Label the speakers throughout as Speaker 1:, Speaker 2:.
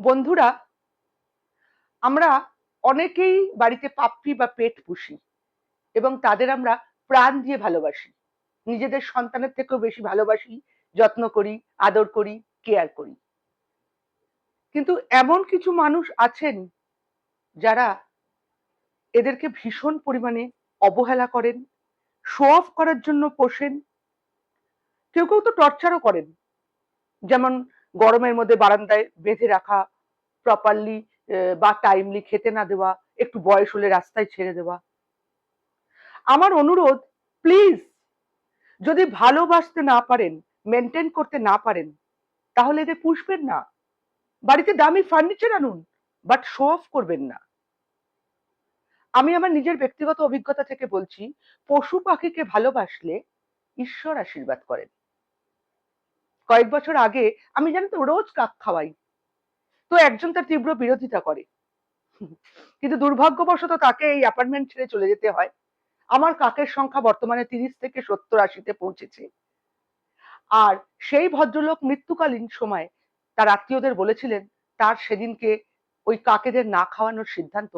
Speaker 1: বন্ধুরা, আমরা অনেকেই বাড়িতে পাপ্পি বা পেট পুষি এবং তাদের আমরা প্রাণ দিয়ে ভালোবাসি। নিজেদের সন্তানের থেকেও বেশি ভালোবাসি, যত্ন করি, আদর করি, কেয়ার করি। কিন্তু এমন কিছু মানুষ আছেন যারা এদেরকে ভীষণ পরিমাণে অবহেলা করেন, শো অফ করার জন্য পোষেন, কেউ কেউ তো টর্চারও করেন। যেমন গরমের মধ্যে বারান্দায় বেঁধে রাখা, প্রপারলি বা টাইমলি খেতে না দেওয়া, একটু বয়স হলে রাস্তায় ছেড়ে দেওয়া। আমার অনুরোধ, প্লিজ, যদি ভালোবাসতে না পারেন, মেনটেন করতে না পারেন, তাহলে এদের পুষবেন না। বাড়িতে দামি ফার্নিচার আনুন, বাট শো অফ করবেন না। আমি আমার নিজের ব্যক্তিগত অভিজ্ঞতা থেকে বলছি, পশু পাখিকে ভালোবাসলে ঈশ্বর আশীর্বাদ করেন। কয়েক বছর আগে আমি জানি তো রোজ কাক খাওয়াই, তো একজন তার তীব্র বিরোধিতা করে, কিন্তু দুর্ভাগ্যবশত তাকে এই অ্যাপার্টমেন্ট ছেড়ে চলে যেতে হয়। আমার কাকের সংখ্যা বর্তমানে 30 থেকে 70-80-তে পৌঁছেছে। আর সেই ভদ্রলোক মৃত্যুকালীন সময় তার আত্মীয়দের বলেছিলেন তার সেদিনকে ওই কাকেদের না খাওয়ানোর সিদ্ধান্ত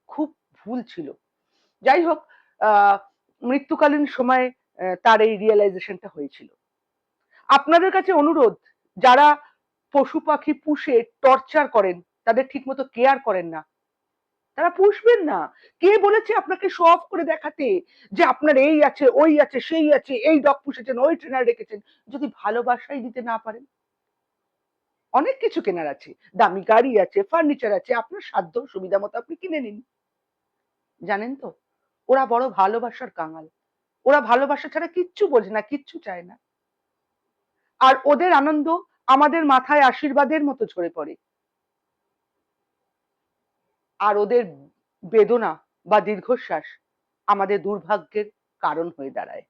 Speaker 1: খুব ভুল ছিল। যাই হোক, আহ মৃত্যুকালীন সময় তার এই রিয়েলাইজেশনটা হয়েছিল। আপনাদের কাছে অনুরোধ, যারা পশু পাখি পুষে টর্চার করেন, তাদের ঠিকমতো কেয়ার করেন না, তারা পুষবেন না। কে বলেছে আপনাকে শো অফ করে দেখাতে যে আপনার এই আছে, ওই আছে, সেই আছে, এই ডগ পুষেছেন, ওই ট্রেনার রেখেছেন, যদি ভালোবাসাই দিতে না পারেন? অনেক কিছু কেনার আছে, দামি গাড়ি আছে, ফার্নিচার আছে, আপনার সাধ্য সুবিধা মতো আপনি কিনে নিন। জানেন তো, ওরা বড় ভালোবাসার কাঙাল। ওরা ভালোবাসা ছাড়া কিচ্ছু বোঝে না, কিচ্ছু চায় না। আর ওদের আনন্দ আমাদের মাথায় আশীর্বাদের মতো ঝরে পড়ে, আর ওদের বেদনা বা দীর্ঘশ্বাস আমাদের দুর্ভাগ্যের কারণ হয়ে দাঁড়ায়।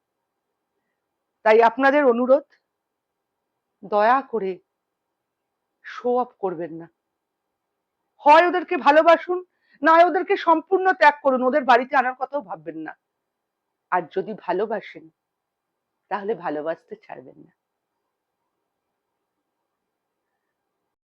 Speaker 1: তাই আপনাদের অনুরোধ, দয়া করে শো অফ করবেন না। হয় ওদেরকে ভালোবাসুন, না ওদেরকে সম্পূর্ণ ত্যাগ করুন, ওদের বাড়িতে আনার কথাও ভাববেন না। আর যদি ভালোবাসেন, তাহলে ভালোবাসতে ছাড়বেন না।